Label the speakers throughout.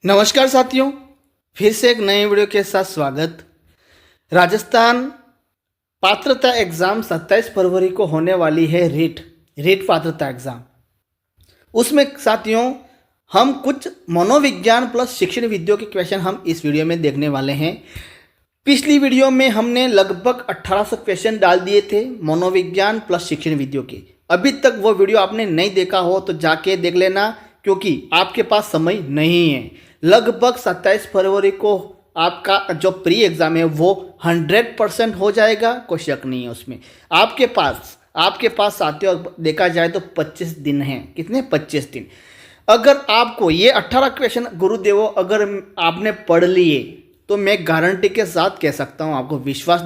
Speaker 1: नमस्कार साथियों, फिर से एक नए वीडियो के साथ स्वागत। राजस्थान पात्रता एग्ज़ाम 27 फरवरी को होने वाली है। रीट पात्रता एग्ज़ाम। उसमें साथियों हम कुछ मनोविज्ञान प्लस शिक्षण विधियों के क्वेश्चन हम इस वीडियो में देखने वाले हैं। पिछली वीडियो में हमने लगभग 1800 क्वेश्चन डाल दिए थे मनोविज्ञान प्लस शिक्षण विधियों के। अभी तक वो वीडियो आपने नहीं देखा हो तो जाके देख लेना, क्योंकि आपके पास समय नहीं है। लगभग 27 फरवरी को आपका जो प्री एग्ज़ाम है वो 100% हो जाएगा, कोई शक नहीं है उसमें। आपके पास साथियों देखा जाए तो 25 दिन हैं। कितने? 25 दिन। अगर आपको ये 18 क्वेश्चन गुरुदेवो अगर आपने पढ़ लिए तो मैं गारंटी के साथ कह सकता हूँ, आपको विश्वास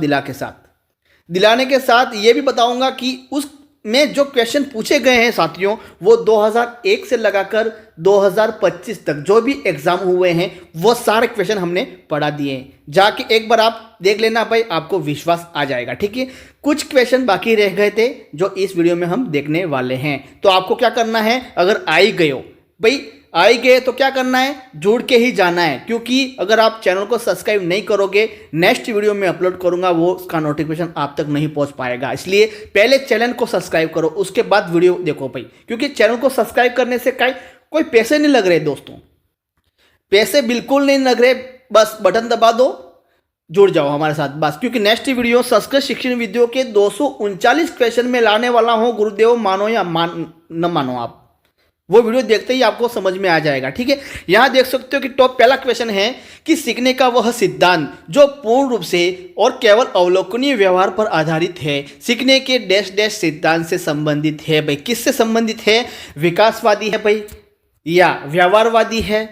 Speaker 1: दिलाने के साथ ये भी बताऊंगा कि उस में जो क्वेश्चन पूछे गए हैं साथियों वो 2001 से लगाकर 2025 तक जो भी एग्जाम हुए हैं वो सारे क्वेश्चन हमने पढ़ा दिए हैं। जाके एक बार आप देख लेना भाई, आपको विश्वास आ जाएगा। ठीक है, कुछ क्वेश्चन बाकी रह गए थे जो इस वीडियो में हम देखने वाले हैं। तो आपको क्या करना है, अगर आई गए तो क्या करना है, जुड़ के ही जाना है। क्योंकि अगर आप चैनल को सब्सक्राइब नहीं करोगे, नेक्स्ट वीडियो में अपलोड करूंगा वो उसका नोटिफिकेशन आप तक नहीं पहुंच पाएगा। इसलिए पहले चैनल को सब्सक्राइब करो, उसके बाद वीडियो देखो भाई। क्योंकि चैनल को सब्सक्राइब करने से कोई पैसे नहीं लग रहे दोस्तों, पैसे बिल्कुल नहीं लग रहे। बस बटन दबा दो, जुड़ जाओ हमारे साथ बस। क्योंकि नेक्स्ट वीडियो संस्कृत शिक्षण विधियों के 239 क्वेश्चन में लाने वाला हूं गुरुदेव, मानो या न मानो आप। वो वीडियो देखते ही आपको समझ में आ जाएगा। ठीक है, यहां देख सकते हो कि टॉप पहला क्वेश्चन है कि सीखने का वह सिद्धांत जो पूर्ण रूप से और केवल अवलोकनीय व्यवहार पर आधारित है, सीखने के डैश डैश सिद्धांत से संबंधित है। भाई किससे संबंधित है? विकासवादी है भाई, या व्यवहारवादी है,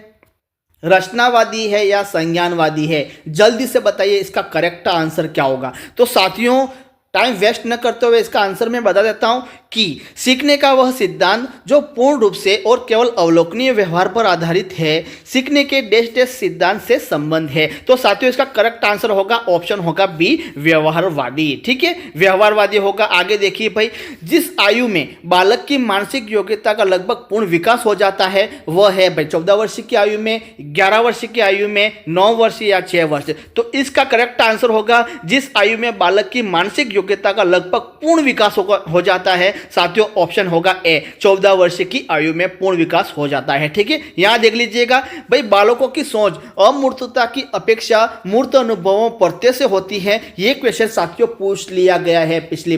Speaker 1: रचनावादी है, या संज्ञानवादी है? जल्दी से बताइए इसका करेक्ट आंसर क्या होगा। तो साथियों टाइम वेस्ट न करते हुए इसका आंसर मैं बता देता हूं कि सीखने का वह सिद्धांत जो पूर्ण रूप से और केवल अवलोकनीय व्यवहार पर आधारित है, सीखने के डैश डैश सिद्धांत से संबंध है। तो साथियों इसका करेक्ट आंसर होगा ऑप्शन होगा बी, व्यवहारवादी। ठीक है, व्यवहारवादी होगा। आगे देखिए भाई, जिस आयु में बालक की मानसिक योग्यता का लगभग पूर्ण विकास हो जाता है वह है भाई 14 वर्ष की आयु में, 11 वर्ष की आयु में, 9 वर्ष या 6 वर्ष। तो इसका करेक्ट आंसर होगा जिस आयु में बालक की मानसिक योग्यता का लगभग पूर्ण विकास हो जाता है साथियों, ऑप्शन होगा ए, 14 वर्ष की आयु में पूर्ण विकास हो जाता है। ठीक है, यहां देख लीजिएगा भाई, बालकों की सोच अमूर्तता की अपेक्षा मूर्त अनुभवों प्रत्यय से होती है। यह क्वेश्चन साथियों पूछ लिया गया है पिछली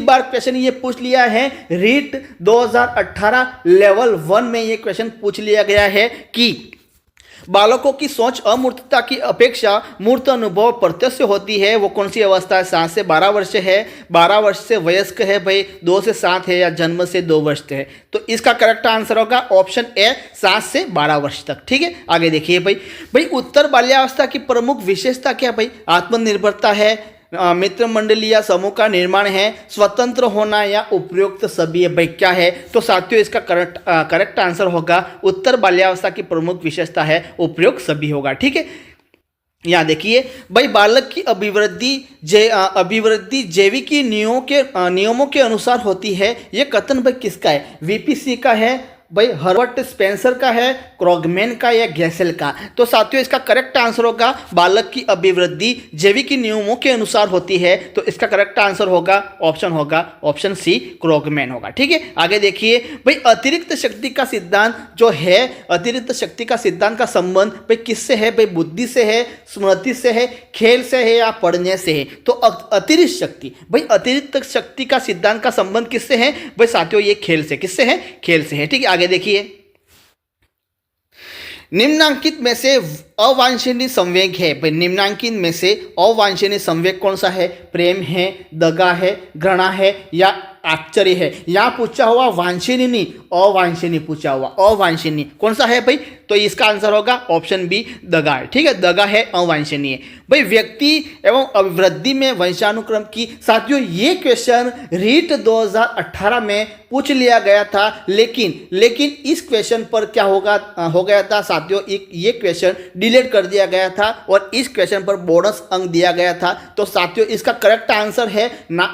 Speaker 1: बार क्वेश्चन ये पूछ लिया है। रीट 2018 लेवल 1 में यह क्वेश्चन पूछ लिया गया है कि बालकों की सोच अमूर्तता की अपेक्षा मूर्त अनुभव प्रत्यय से होती है। वो कौन सी अवस्था है? 7 से 12 वर्ष है, 12 वर्ष से वयस्क है भाई, 2 से 7 है, या जन्म से 2 वर्ष है। तो इसका करेक्ट आंसर होगा ऑप्शन ए, 7 से 12 वर्ष तक। ठीक है, आगे देखिए भाई उत्तर बाल्यावस्था की प्रमुख विशेषता क्या भाई? आत्मनिर्भरता है, मित्र मंडली या समूह का निर्माण है, स्वतंत्र होना, या उपयुक्त सभी भाई क्या है? तो साथियों इसका करेक्ट आंसर होगा उत्तर बाल्यावस्था की प्रमुख विशेषता है उपयुक्त सभी होगा। ठीक है, यहाँ देखिए भाई, बालक की अभिवृद्धि जैविकी नियमों के अनुसार होती है। यह कथन भाई किसका है? वीपीसी का है भाई, हर्बर्ट स्पेंसर का है, क्रॉगमैन का, या गैसेल का? तो साथियों इसका करेक्ट आंसर होगा बालक की अभिवृद्धि जैविकी नियमों के अनुसार होती है। तो इसका करेक्ट आंसर होगा ऑप्शन सी, क्रॉगमैन होगा। ठीक है, आगे देखिए भाई, अतिरिक्त शक्ति का सिद्धांत जो है, अतिरिक्त शक्ति का सिद्धांत का संबंध भाई किससे है? भाई बुद्धि से है, स्मृति से है, खेल से है, या पढ़ने से है? तो अतिरिक्त शक्ति भाई, अतिरिक्त शक्ति का सिद्धांत का संबंध किससे है भाई साथियों? ये खेल से। किससे है? खेल से है। ठीक है, आगे देखिए, निम्नांकित में से अवांछनीय संवेग है भाई, निम्नांकित में से अवांछनीय संवेग कौन सा है? प्रेम है, दगा है, घृणा है, या आश्चर्य है? यहां पूछा हुआ वांछनीय नहीं, अवांछनीय पूछा हुआ। अवांछनीय कौन सा है भाई? तो इसका आंसर होगा ऑप्शन बी, दगा है। ठीक है, दगा है, अवांछनीय भाई। व्यक्ति एवं अभिवृद्धि में वंशानुक्रम की, साथियों ये क्वेश्चन रीट 2018 में पूछ लिया गया था, लेकिन इस क्वेश्चन पर क्या हो गया था साथियों, ये क्वेश्चन डिलीट कर दिया गया था और इस क्वेश्चन पर बोनस अंक दिया गया था। तो साथियों इसका करेक्ट आंसर है ना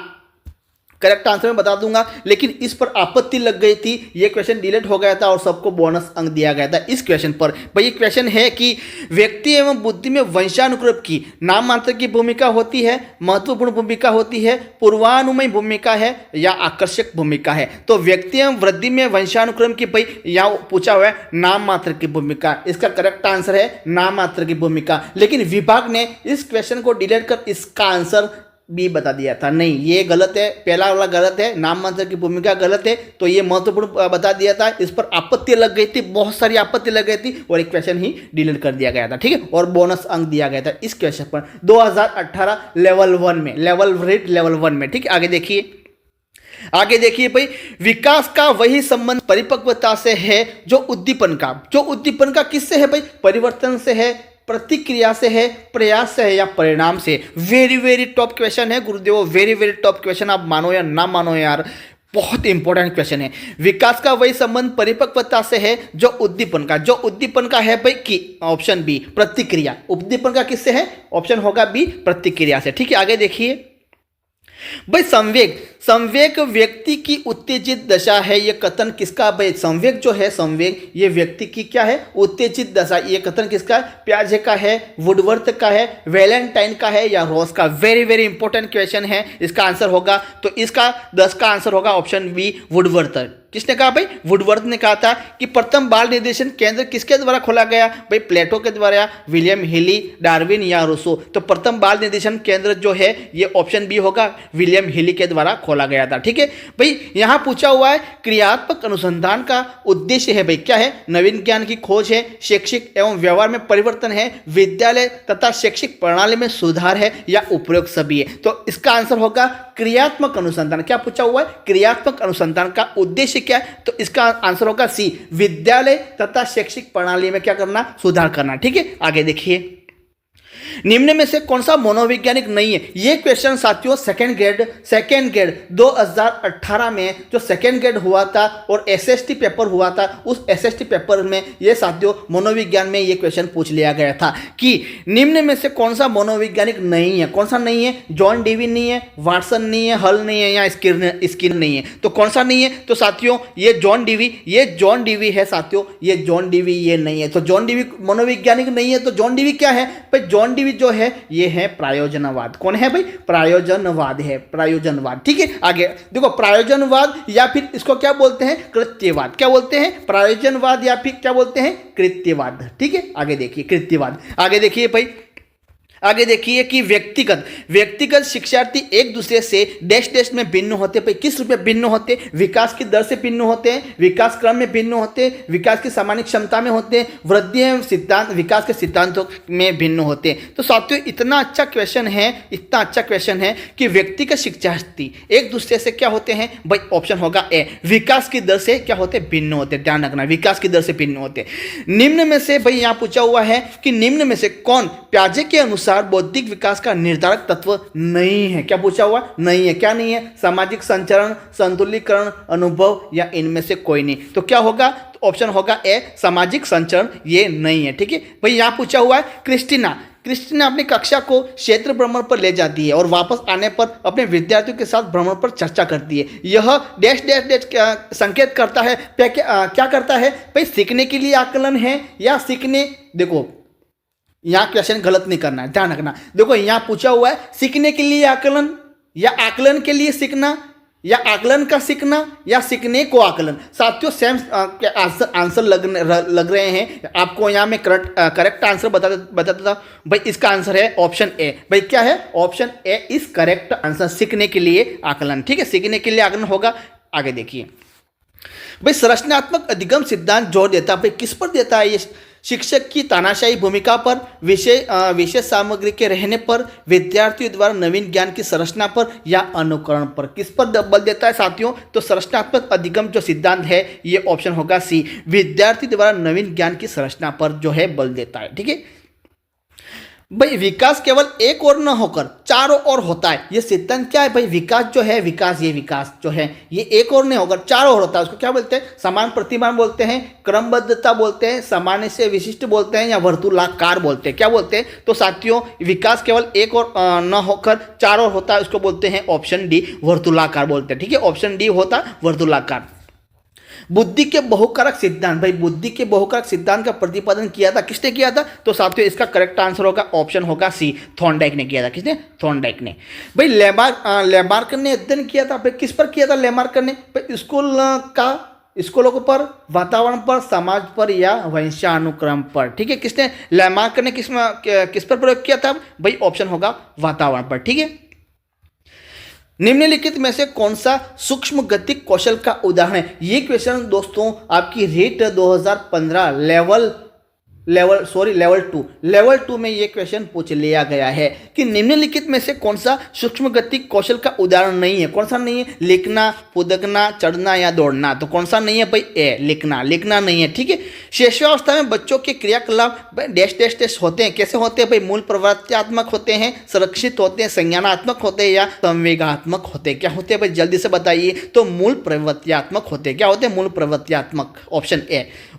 Speaker 1: करेक्ट आंसर मैं बता दूंगा, लेकिन इस पर आपत्ति लग गई थी, ये क्वेश्चन डिलीट हो गया था और सबको बोनस अंक दिया गया था इस क्वेश्चन पर। भाई ये क्वेश्चन है कि व्यक्ति एवं बुद्धि में वंशानुक्रम की नाम मात्र की भूमिका होती है, महत्वपूर्ण भूमिका होती है, पूर्वानुमय भूमिका है या आकर्षक भूमिका है। तो व्यक्ति एवं वृद्धि में वंशानुक्रम की भाई यहाँ पूछा हुआ है नाम मात्र की भूमिका, इसका करेक्ट आंसर है नाम मात्र की भूमिका। लेकिन विभाग ने इस क्वेश्चन को डिलीट कर इसका आंसर बी बता दिया था। नहीं, ये गलत है, पहला वाला गलत है, नाम मात्र की भूमिका गलत है, तो ये महत्वपूर्ण बता दिया था। इस पर आपत्ति लग गई थी, बहुत सारी आपत्ति लग गई थी और एक क्वेश्चन ही डिलीट कर दिया गया था, ठीक है, और बोनस अंक दिया गया था इस क्वेश्चन पर 2018 लेवल 1 में, लेवल 1 में, ठीक है। आगे देखिए भाई, विकास का वही संबंध परिपक्वता से है जो उद्दीपन का किससे है भाई, परिवर्तन से है, प्रतिक्रिया से है, प्रयास से है या परिणाम से। वेरी टॉप क्वेश्चन है गुरुदेव, वेरी टॉप क्वेश्चन, आप मानो या ना मानो यार, बहुत इंपॉर्टेंट क्वेश्चन है। विकास का वही संबंध परिपक्वता से है जो उद्दीपन का है भाई की ऑप्शन बी प्रतिक्रिया। उद्दीपन का किससे है, ऑप्शन होगा बी प्रतिक्रिया से, ठीक है। आगे देखिए भाई, संवेग व्यक्ति की उत्तेजित दशा है, ये कथन किसका भाई, संवेग जो है, संवेग ये व्यक्ति की क्या है, उत्तेजित दशा, ये कथन किसका, प्याजे का है, वुडवर्थ का है, वैलेंटाइन का है या रॉस का। वेरी इंपॉर्टेंट क्वेश्चन है, इसका आंसर होगा, तो इसका 10 का आंसर होगा ऑप्शन बी वुडवर्थ। किसने कहा भाई, वुडवर्थ ने कहा था कि प्रथम बाल निर्देशन केंद्र किसके द्वारा खोला गया भाई, प्लेटो के द्वारा, विलियम हिली, डार्विन या रूसो। तो प्रथम बाल निर्देशन केंद्र जो है ये ऑप्शन बी होगा, विलियम हिली के द्वारा खोला गया था, ठीक है भाई। यहां पूछा हुआ है क्रियात्मक अनुसंधान का उद्देश्य है भाई, क्या है, नवीन ज्ञान की खोज है, शैक्षिक एवं व्यवहार में परिवर्तन है, विद्यालय तथा शैक्षिक प्रणाली में सुधार है या उपयोग सभी है। तो इसका आंसर होगा क्रियात्मक अनुसंधान। क्या पूछा हुआ है, क्रियात्मक अनुसंधान का उद्देश्य क्या है, तो इसका आंसर होगा सी विद्यालय तथा शैक्षिक प्रणाली में क्या करना, सुधार करना, ठीक है। आगे देखिए, निम्न में से कौन सा मनोवैज्ञानिक नहीं है। ये क्वेश्चन साथियों सेकेंड ग्रेड 2018 में जो सेकेंड ग्रेड हुआ था और एसएसटी पेपर हुआ था, उस एसएसटी पेपर में ये साथियों मनोविज्ञान में ये क्वेश्चन पूछ लिया गया था कि निम्न में से कौन सा मनोवैज्ञानिक नहीं है। कौन सा नहीं है, जॉन डीवी नहीं है, वाटसन नहीं है, हल नहीं है या स्किनर नहीं है। तो कौन सा नहीं है, तो साथियों ये जॉन डीवी है साथियों, ये जॉन डीवी ये नहीं है। तो जॉन डीवी मनोवैज्ञानिक नहीं है, तो जॉन डीवी क्या है भाई, जॉन डीवी जो है ये है प्रायोजनवाद। कौन है भाई, प्रायोजनवाद, ठीक है। आगे देखो, प्रायोजनवाद या फिर इसको क्या बोलते हैं, कृत्यवाद। क्या बोलते हैं, प्रायोजनवाद या फिर क्या बोलते हैं, कृत्यवाद, ठीक है। आगे देखिए कृत्यवाद। आगे देखिए कि व्यक्तिगत शिक्षार्थी एक दूसरे से डैश में भिन्न होते, भाई किस रूप में भिन्न होते, विकास की दर से भिन्न होते हैं, विकास क्रम में भिन्न होते हैं, विकास की सामान्य क्षमता में होते हैं, वृद्धि एवं सिद्धांत विकास के सिद्धांतों में भिन्न होते हैं। तो साथियों इतना अच्छा क्वेश्चन है कि व्यक्तिगत शिक्षार्थी एक दूसरे से क्या होते हैं भाई, ऑप्शन होगा ए विकास की दर से क्या होते, भिन्न होते। ध्यान रखना, विकास की दर से भिन्न होते। निम्न में से भाई यहाँ पूछा हुआ है कि निम्न में से कौन प्याजे के अनुसार बौद्धिक विकास का निर्धारक तत्व नहीं है। क्या पूछा हुआ, नहीं है। क्या नहीं है, सामाजिक संचरण, संतुलीकरण, अनुभव या इनमें से कोई नहीं। तो क्या होगा, तो ऑप्शन होगा ए सामाजिक संचरण, ये नहीं है, ठीक है भाई। यहां पूछा हुआ है क्रिस्टीना अपनी कक्षा को क्षेत्र भ्रमण पर ले जाती है और वापस आने पर अपने विद्यार्थियों के साथ भ्रमण पर चर्चा करती है। यह डैश संकेत करता है, क्या करता है भाई, सीखने के लिए आकलन है या सीखने, देखो यहाँ क्वेश्चन गलत नहीं करना है, ध्यान रखना। देखो यहाँ पूछा हुआ है सीखने के लिए आकलन या आकलन के लिए सीखना या आकलन का सीखना या सीखने को आकलन। साथियों सेम आंसर लग रहे हैं आपको। यहाँ मैं करेक्ट आंसर बताता था भाई, इसका आंसर है ऑप्शन ए। भाई क्या है, option A is correct answer, सीखने के लिए आकलन, ठीक है, सीखने के लिए आकलन होगा। आगे देखिए भाई, संरचनात्मक अधिगम सिद्धांत जोर देता है, भाई किस पर देता है ये, शिक्षक की तानाशाही भूमिका पर, विशेष सामग्री के रहने पर, विद्यार्थियों द्वारा नवीन ज्ञान की संरचना पर या अनुकरण पर। किस पर बल देता है साथियों, तो संरचनात्मक अधिगम जो सिद्धांत है ये ऑप्शन होगा सी, विद्यार्थी द्वारा नवीन ज्ञान की संरचना पर जो है बल देता है, ठीक है। भाई विकास केवल एक और न होकर चारों ओर होता है, ये सिद्धांत क्या है भाई? विकास जो है, विकास जो है ये एक और नहीं होकर चारों ओर होता है। उसको क्या बोलते हैं? समान प्रतिमान बोलते हैं, क्रमबद्धता बोलते हैं, सामान्य से विशिष्ट बोलते हैं, या वर्तुलाकार बोलते हैं। क्या बोलते हैं? तो साथियों विकास केवल एक और न होकर चारों ओर होता है, उसको बोलते हैं ऑप्शन डी, वर्तुलाकार बोलते हैं। ठीक है, ऑप्शन डी होता वर्तुलाकार। बुद्धि के बहुकारक सिद्धांत, भाई बुद्धि के बहुकारक सिद्धांत का प्रतिपादन किया था, किसने किया था? तो साथियों इसका करेक्ट आंसर होगा ऑप्शन होगा सी, थॉर्नडाइक ने किया था। किसने? थॉर्नडाइक ने। भाई लेमार्क ने अध्ययन किया था, भाई किस पर किया था लेमार्क ने? भाई स्कूलों पर, वातावरण पर, समाज पर, या वंशानुक्रम पर। ठीक है, किसने? लेमार्क ने किस पर प्रयोग किया था? भाई ऑप्शन होगा वातावरण पर। ठीक है, निम्नलिखित में से कौन सा सूक्ष्म गतिक कौशल का उदाहरण है? ये क्वेश्चन दोस्तों आपकी रीट 2015 लेवल 2 में ये क्वेश्चन पूछ लिया गया है कि निम्नलिखित में से कौन सा सूक्ष्म गतिक कौशल का उदाहरण नहीं है? कौन सा नहीं है? लिखना, कूदना, चढ़ना या दौड़ना। तो कौन सा नहीं है भाई? ए, लिखना नहीं है। ठीक है, शैशवावस्था में बच्चों के क्रियाकलाप डैश होते हैं। कैसे होते हैं भाई? मूल प्रवृत्त्यात्मक होते हैं, संरक्षित होते हैं, संज्ञानात्मक होते हैं, या संवेगात्मक होते हैं। क्या होते हैं भाई? जल्दी से बताइए। तो मूल प्रवृत्त्यात्मक होते हैं। क्या होते हैं? मूल प्रवृत्त्यात्मक।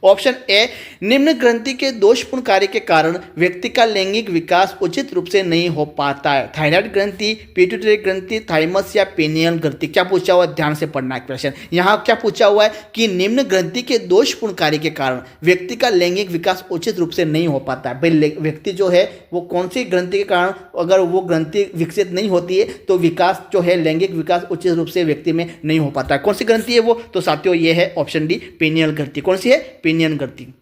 Speaker 1: ऑप्शन ए, निम्न ग्रंथि के दोषपूर्ण कार्य के कारण व्यक्ति का लैंगिक विकास उचित रूप से नहीं हो पाता है। थायराइड ग्रंथि, पिट्यूटरी ग्रंथि, थाइमस या पेनियल ग्रंथि। क्या पूछा हुआ है? ध्यान से पढ़ना है क्वेश्चन। यहाँ क्या पूछा हुआ है कि निम्न ग्रंथि के दोषपूर्ण कार्य के कारण व्यक्ति का लैंगिक विकास उचित रूप से नहीं हो पाता है। भाई व्यक्ति जो है वो कौन सी ग्रंथि के कारण, अगर वो ग्रंथि विकसित नहीं होती है तो विकास जो है, लैंगिक विकास उचित रूप से व्यक्ति में नहीं हो पाता है। कौन सी ग्रंथि है वो? तो साथियों ये है ऑप्शन डी, पेनियल ग्रंथि। कौन सी है? पेनियल ग्रंथि।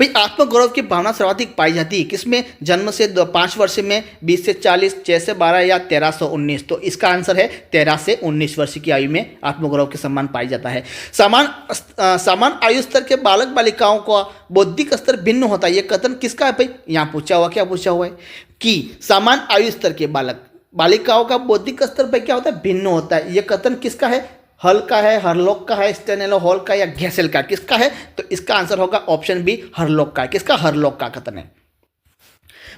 Speaker 1: भाई आत्मगौरव की भावना सर्वाधिक पाई जाती है किसमें? जन्म से 5 वर्ष में, 20 से 40, 6 से 12 या 13 से 19। तो इसका आंसर है 13 से 19 वर्ष की आयु में आत्मगौरव के सम्मान पाई जाता है। समान आयु स्तर के बालक बालिकाओं का बौद्धिक स्तर भिन्न होता है। यह कथन किसका है भाई? यहाँ पूछा हुआ, क्या पूछा हुआ है कि समान आयु स्तर के बालक बालिकाओं का बौद्धिक स्तर भाई क्या होता है? भिन्न होता है। यह कथन किसका है? हल का है, हरलॉक का है, स्टेनेलो हॉल का, या गेसेल का? किसका है? तो इसका आंसर होगा ऑप्शन बी, हरलॉक का है। किसका? हरलॉक का कथन है।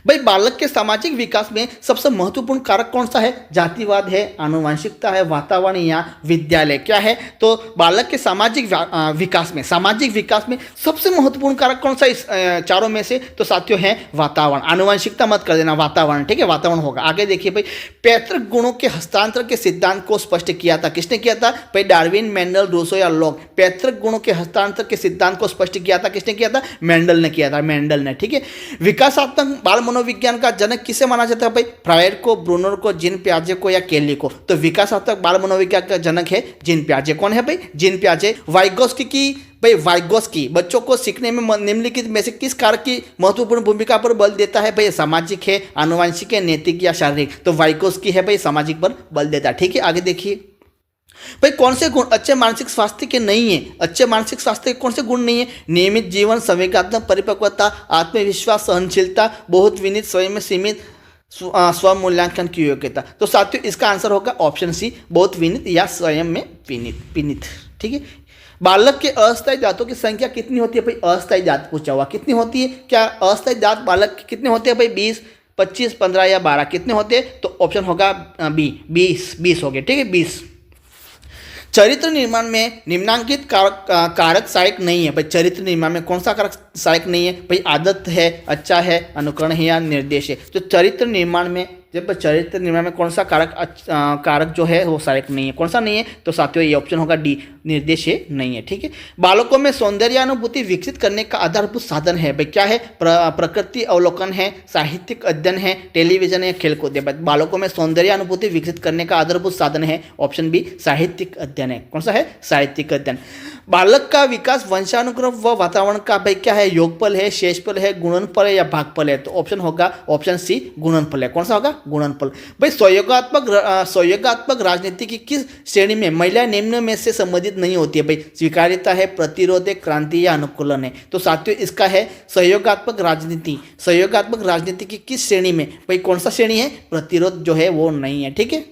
Speaker 1: भाई बालक के सामाजिक विकास में सबसे महत्वपूर्ण कारक कौन सा है? जातिवाद है, आनुवंशिकता है, वातावरण या विद्यालय। क्या है? तो बालक के सामाजिक विकास में सबसे महत्वपूर्ण कारक कौन सा इस चारों में से? तो साथियों है वातावरण। आनुवंशिकता मत कर देना, वातावरण। ठीक है, वातावरण होगा। आगे देखिए भाई, पैतृक गुणों के हस्तांतरण के सिद्धांत को स्पष्ट किया था। किसने किया था भाई? डार्विन, मेंडल, रूसो या लॉक। पैतृक गुणों के हस्तांतरण के सिद्धांत को स्पष्ट किया था, किसने किया था? मेंडल ने किया था, मेंडल ने। ठीक है, विकासात्मक बाल मनोविज्ञान का जनक किसे माना जाता है भाई? फ्रायड को, ब्रूनर को, जीन पियाजे को, या केली को? तो विकासात्मक बाल मनोविज्ञान का जनक है जीन पियाजे। कौन है भाई? जीन पियाजे। वाइगोस्की बच्चों को सीखने में निम्नलिखित में से किस कारक की महत्वपूर्ण भूमिका पर बल देता है भाई? सामाजिक है, आनुवंशिक है, नैतिक या शारीरिक? तो वाइगोस्की है भाई, सामाजिक पर बल देता है। ठीक है, आगे देखिए भाई, कौन से गुण अच्छे मानसिक स्वास्थ्य के नहीं है? अच्छे मानसिक स्वास्थ्य के कौन से गुण नहीं है? नियमित जीवन, संवेगात्मक परिपक्वता, आत्मविश्वास, सहनशीलता, बहुत विनीत, स्वयं में सीमित, स्वमूल्यांकन की योग्यता। तो साथियों इसका आंसर होगा ऑप्शन सी, बहुत विनीत या स्वयं में विनीत। ठीक है, बालक के अस्थायी दांतों की संख्या कितनी होती है भाई? अस्थायी दांत पूछा हुआ, कितनी होती है? क्या अस्थायी दांत बालक के कितने होते हैं भाई? 20, 25, 15 या 12? कितने होते हैं? तो ऑप्शन होगा बी, 20 हो गए। ठीक है, 20। चरित्र निर्माण में निम्नांकित कारक सहायक नहीं है भाई। चरित्र निर्माण में कौन सा कारक सहायक नहीं है भाई? आदत है, अच्छा है, अनुकरण है, या निर्देश है? तो चरित्र निर्माण में कौन सा कारक जो है वो सहायक नहीं है? कौन सा नहीं है? तो साथियों ये ऑप्शन होगा डी, निर्देश है, नहीं है। ठीक है, बालकों में सौंदर्यानुभूति विकसित करने का आधारभूत साधन है भाई। क्या है? प्रकृति अवलोकन है, साहित्यिक अध्ययन है, टेलीविजन है, खेलकूद है। बालकों में सौंदर्यानुभूति विकसित करने का आधारभूत साधन है, ऑप्शन बी, साहित्यिक अध्ययन है। कौन सा है? साहित्यिक अध्ययन। बालक का विकास वंशानुक्रम व वातावरण का भाई क्या है? योगफल है, शेषफल है, गुणनफल है, या भागफल है? तो ऑप्शन होगा ऑप्शन सी, गुणनफल है। कौन सा होगा? गुणनफल। भाई सहयोगात्मक राजनीति की किस श्रेणी में महिला निम्न में से संबंधित नहीं होती है भाई? स्वीकार्यता है, प्रतिरोध है, क्रांति या अनुकूलन है? तो साथियों इसका है सहयोगात्मक राजनीति की किस श्रेणी में भाई? कौन सा श्रेणी है? प्रतिरोध जो है वो नहीं है। ठीक है,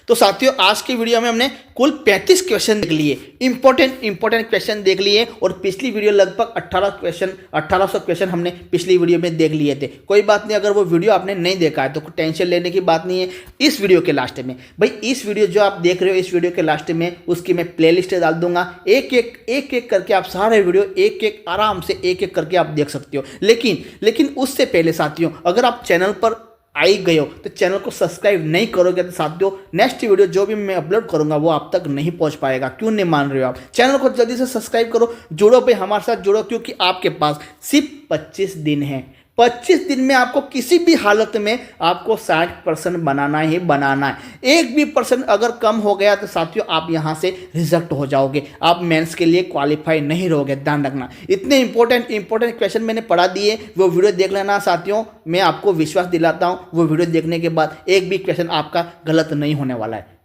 Speaker 1: तो साथियों आज की वीडियो में हमने कुल 35 क्वेश्चन देख लिए, इंपॉर्टेंट क्वेश्चन देख लिए। और पिछली वीडियो लगभग 1800 क्वेश्चन हमने पिछली वीडियो में देख लिए थे। कोई बात नहीं, अगर वो वीडियो आपने नहीं देखा है तो टेंशन लेने की बात नहीं है। इस वीडियो के लास्ट में भाई, इस वीडियो जो आप देख रहे हो, इस वीडियो के लास्ट में उसकी मैं प्ले लिस्ट डाल दूंगा। एक एक करके आप सारे वीडियो एक आराम से एक करके आप देख सकते हो। लेकिन उससे पहले साथियों, अगर आप चैनल पर आई गए हो तो चैनल को सब्सक्राइब नहीं करोगे तो साथियों नेक्स्ट वीडियो जो भी मैं अपलोड करूंगा वो आप तक नहीं पहुंच पाएगा। क्यों नहीं मान रहे हो आप? चैनल को जल्दी से सब्सक्राइब करो, जुड़ो भाई, हमारे साथ जुड़ो, क्योंकि आपके पास सिर्फ 25 दिन है। 25 दिन में आपको किसी भी हालत में आपको 60% बनाना ही बनाना है। एक भी परसेंट अगर कम हो गया तो साथियों आप यहाँ से रिजेक्ट हो जाओगे, आप मेंस के लिए क्वालिफाई नहीं रहोगे। ध्यान रखना, इतने इंपॉर्टेंट क्वेश्चन मैंने पढ़ा दिए, वो वीडियो देख लेना साथियों। मैं आपको विश्वास दिलाता हूँ, वो वीडियो देखने के बाद एक भी क्वेश्चन आपका गलत नहीं होने वाला है।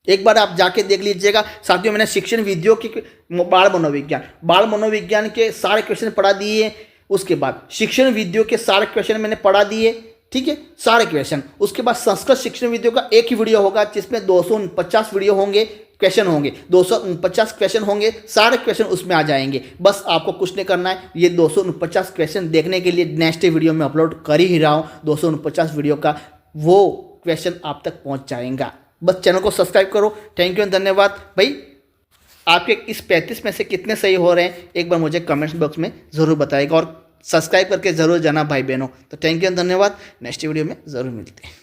Speaker 1: एक बार आप जाके देख लीजिएगा साथियों। मैंने शिक्षण विधियों की बाल मनोविज्ञान के सारे क्वेश्चन पढ़ा दिए। उसके बाद शिक्षण विधियों के सारे क्वेश्चन मैंने पढ़ा दिए, ठीक है, सारे क्वेश्चन। उसके बाद संस्कृत शिक्षण विधियों का एक ही वीडियो होगा जिसमें 249 वीडियो होंगे, क्वेश्चन होंगे, 249 क्वेश्चन होंगे, सारे क्वेश्चन उसमें आ जाएंगे। बस आपको कुछ नहीं करना है, ये 249 क्वेश्चन देखने के लिए नेक्स्ट वीडियो में अपलोड कर ही रहा हूँ। 249 वीडियो का वो क्वेश्चन आप तक पहुँच जाएगा। बस चैनल को सब्सक्राइब करो। थैंक यू, धन्यवाद भाई। आपके इस 35 में से कितने सही हो रहे हैं एक बार मुझे कमेंट्स बॉक्स में ज़रूर बताइएगा, और सब्सक्राइब करके ज़रूर जाना भाई बहनों। तो थैंक यू, धन्यवाद। नेक्स्ट वीडियो में ज़रूर मिलते हैं।